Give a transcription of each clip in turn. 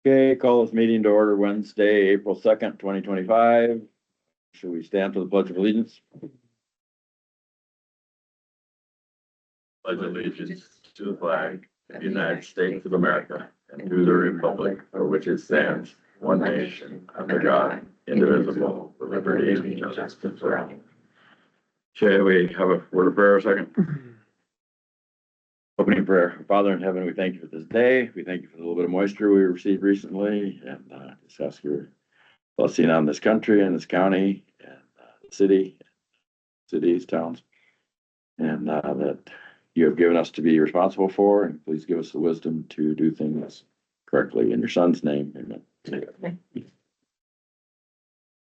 Okay, call this meeting to order Wednesday, April 2nd, 2025. Should we stand for the Pledge of Allegiance? Pledge allegiance to the flag of the United States of America and to the republic for which it stands, one nation, under God, indivisible, with liberty and justice for all. Okay, we have a word of prayer a second. Opening prayer. Father in heaven, we thank you for this day. We thank you for the little bit of moisture we received recently, and just ask your blessing on this country and this county and the cities, towns, and that you have given us to be responsible for, and please give us the wisdom to do things correctly in your son's name. Amen.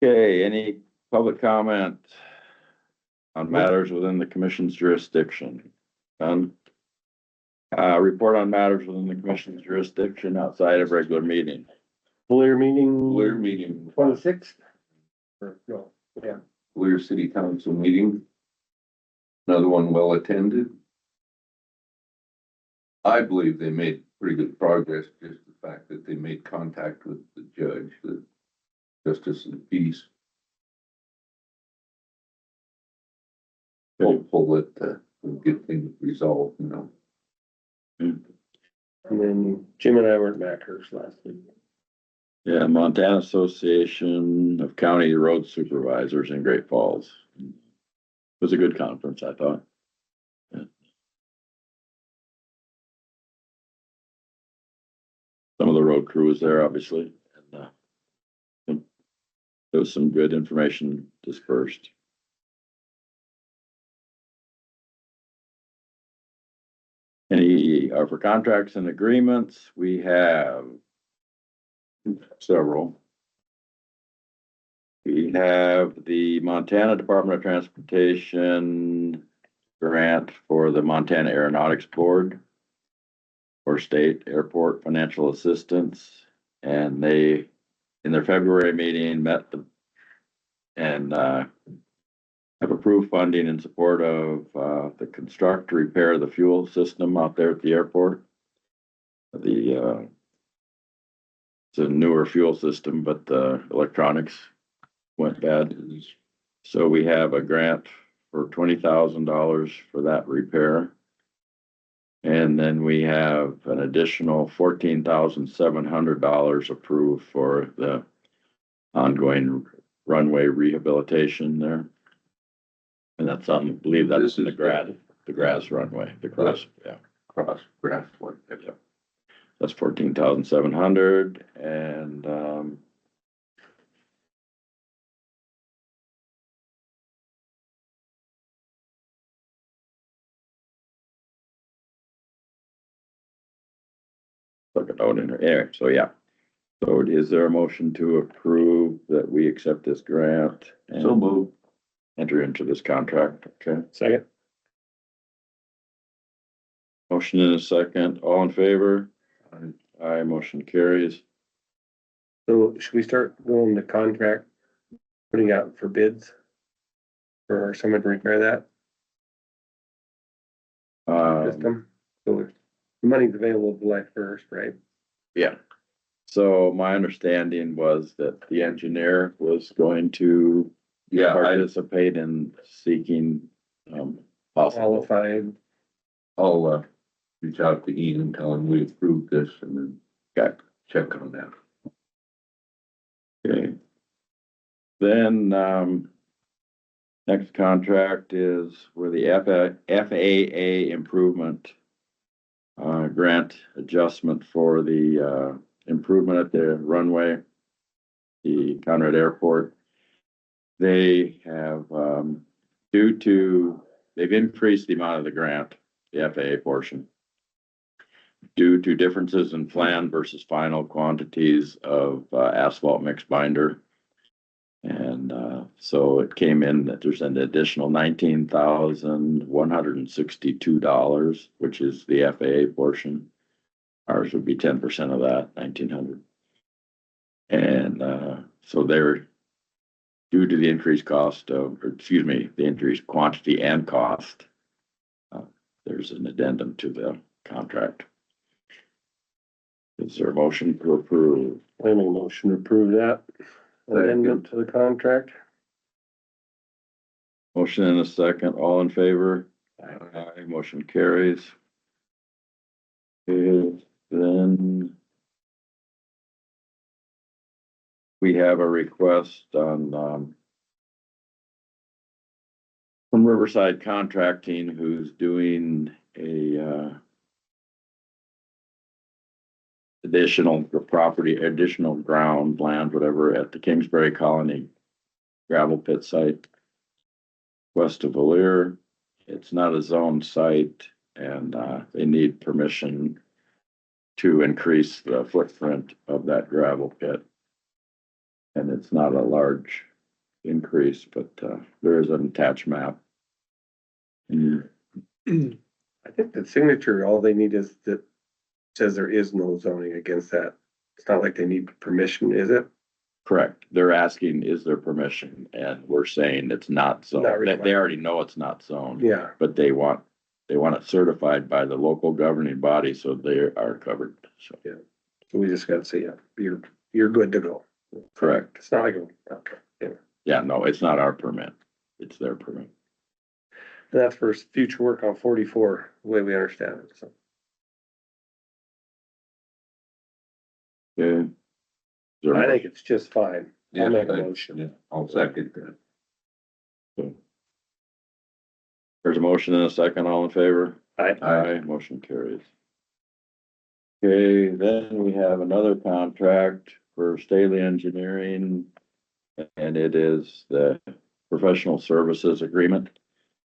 Okay, any public comment on matters within the commission's jurisdiction? None. Report on matters within the commission's jurisdiction outside of regular meeting. Clear meeting. Clear meeting, 26th? Or, no, yeah. Clear City Council meeting. Another one well attended. I believe they made pretty good progress, just the fact that they made contact with the judge, the justice of the peace. Hopeful that we'll get things resolved, you know. And then Jim and I were at Macker's last week. Yeah, Montana Association of County Road Supervisors in Great Falls. It was a good conference, I thought. Yeah. Some of the road crew was there, obviously, and there was some good information dispersed. Any, for contracts and agreements, we have several. We have the Montana Department of Transportation grant for the Montana Aeronautics Board for state airport financial assistance. And they, in their February meeting, met and have approved funding in support of the construct to repair the fuel system out there at the airport. It's a newer fuel system, but the electronics went bad. So we have a grant for $20,000 for that repair. And then we have an additional $14,700 approved for the ongoing runway rehabilitation there. And that's on, I believe that's in the grass runway, the cross, yeah. Cross grass one. Yeah. That's 14,700 and, look at out in there. Anyway, so yeah. So is there a motion to approve that we accept this grant and So move. enter into this contract? Okay. Second. Motion in a second. All in favor? Aye, motion carries. So should we start going to contract, putting out for bids? For someone to repair that system? So the money's available July 1st, right? Yeah. So my understanding was that the engineer was going to Yeah, participate in seeking, possible. Qualified. I'll reach out to Ian and tell him we approved this and then Okay. check on that. Okay. Then, next contract is where the FAA improvement grant adjustment for the improvement at the runway, the Conrad Airport. They have, they've increased the amount of the grant, the FAA portion, due to differences in plan versus final quantities of asphalt mix binder. And so it came in that there's an additional $19,162, which is the FAA portion. Ours would be 10% of that, 1,900. And so they're due to the increased cost of, or excuse me, the increased quantity and cost. There's an addendum to the contract. Is there a motion to approve? I make a motion to approve that amendment to the contract. Motion and a second, all in favor? Aye, motion carries. Okay, then we have a request on, from Riverside Contracting, who's doing a, additional property, additional ground, land, whatever, at the Kingsbury Colony gravel pit site west of Valier. It's not a zone site, and they need permission to increase the footprint of that gravel pit. And it's not a large increase, but there is an attached map. I think the signature, all they need is that says there is no zoning against that. It's not like they need permission, is it? Correct. They're asking, is there permission? And we're saying it's not zoned. Not They required. already know it's not zoned, Yeah, but they want it certified by the local governing body, so they are covered. So, so we just gotta say, yeah, you're good to go. correct. It's not like, okay, yeah. Yeah, no, it's not our permit. It's their permit. And that's for future work on 44, the way we understand it, so. Okay. Is there a I think it's just fine. Yeah, I'll make a I- motion. yeah, I'll second that. There's a motion and a second, all in favor? Aye. Motion carries. Okay, then we have another contract for Staley Engineering. And it is the professional services agreement.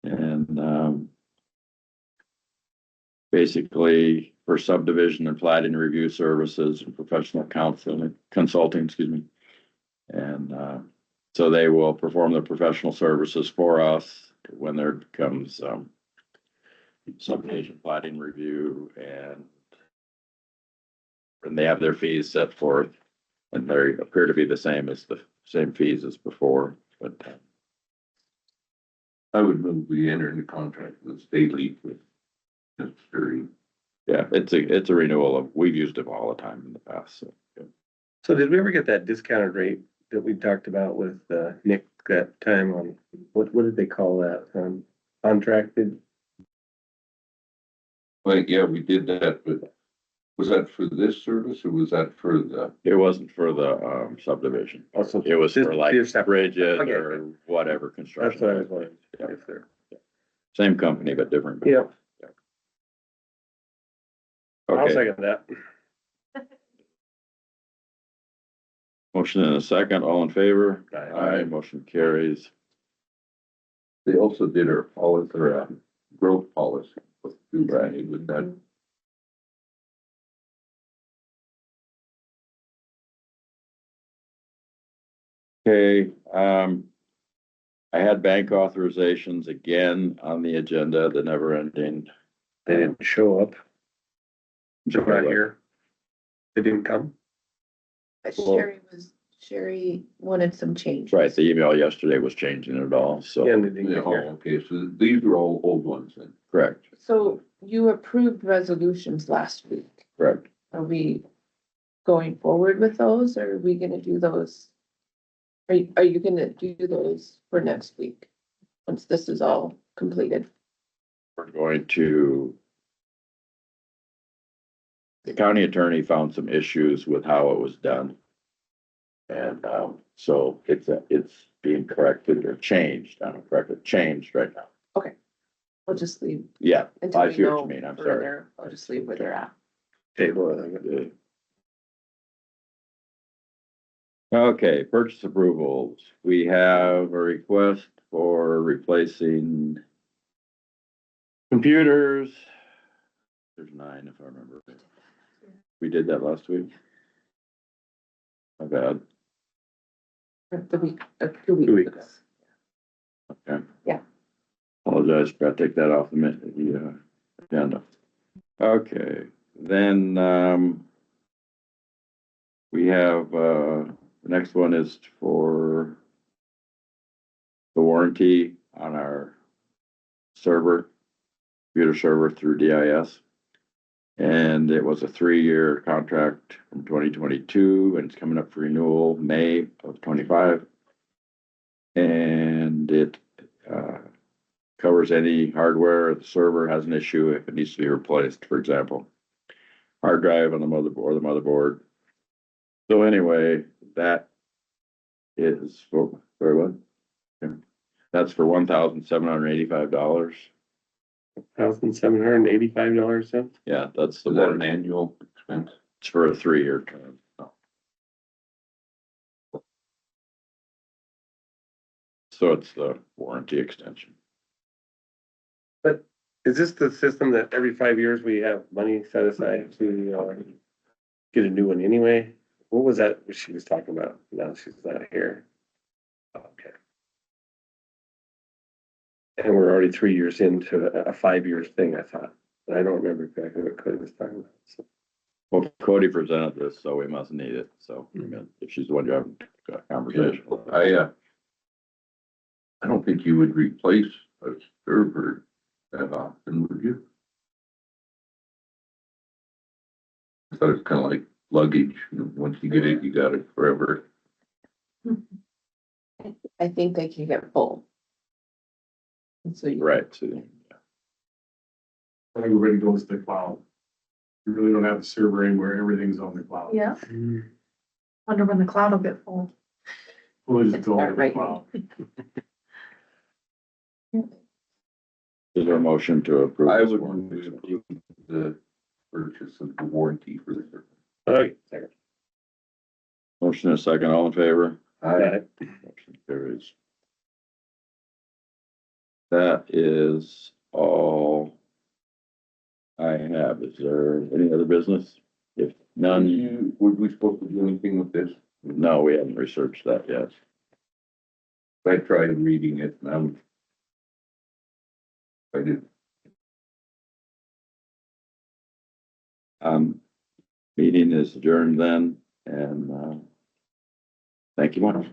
And, basically for subdivision and plating review services and professional counseling, consulting, excuse me. And, so they will perform the professional services for us when there comes, subdivision plating review and they have their fees set forth. And they appear to be the same fees as before, but I would move we enter into contract with State League with necessary. yeah, it's a renewal of, we've used them all the time in the past, so. Yeah. So did we ever get that discounted rate that we talked about with, Nick that time on, what did they call that? Contracted? Well, yeah, we did that, but was that for this service or was that for the? It wasn't for the subdivision. Also, It was for like they're separate. bridges Okay. or whatever construction. That's what I was wondering. Yeah. If they're- Same company, but different. Yeah. I'll Okay, second that. motion and a second, all in favor? Aye. Motion carries. They also did our policy, or growth policy. Right, with that. Okay, I had bank authorizations again on the agenda, the never ending. They didn't show up. They're not here. They didn't come. But Well- Sherry wanted some changes. Right, the email yesterday was changing it all, so, Yeah, and they didn't Yeah, get oh, here. okay, so these are all old ones then. correct, So you approved resolutions last week. correct. Are we going forward with those, or are we gonna do those? Are you gonna do those for next week? Once this is all completed? We're going to. The county attorney found some issues with how it was done. And, so it's being corrected or changed, I don't corrected, changed right now. We'll just leave Yeah, until I we see what know you mean, I'm sorry. further. I'll just leave where they're at. Table it. Okay, purchase approvals. We have a request for replacing computers. There's 9 if I remember. We did that last week. My bad. For the week, 2 2 weeks. weeks. Okay. Yeah. Apologize, gotta take that off the agenda. Okay, then, we have, the next one is for the warranty on our server, computer server through DIS. And it was a 3-year contract from 2022, and it's coming up for renewal May of 25. And it, covers any hardware, the server has an issue if it needs to be replaced, for example. Hard drive on the motherboard. So anyway, that is for, sorry, what? Yeah. That's for $1,785. $1,785 cents. Yeah, that's the Is that an warranty. annual expense? It's for a 3-year term. So it's the warranty extension. Is this the system that every 5 years we have money set aside to, get a new one anyway? What was that she was talking about? Now she's not here. Okay. And we're already 3 years into a 5 years thing, I thought. But I don't remember exactly what Cody was talking about. So, Well, Cody presented this, so we must need it. So if she's the one you haven't got a conversation. I don't think you would replace a server that often, would you? I thought it's kind of like luggage. Once you get it, you got it forever. I think they can get full. And so you. Right, so, Everybody goes to the cloud. You really don't have a server anywhere, everything's on the cloud. Yeah, wonder when the cloud will get full. Well, it's It's all not on the right. cloud. is there a motion to approve? I this would warranty move extension? the purchase of the warranty for the server. okay, second. Motion and a second, all in favor? Got it. Motion carries. That is all I have. Is there any other business? If none, Were we supposed to do anything with this? no, we haven't researched that yet. I tried reading it and I did. Meeting is adjourned then, and, thank you much.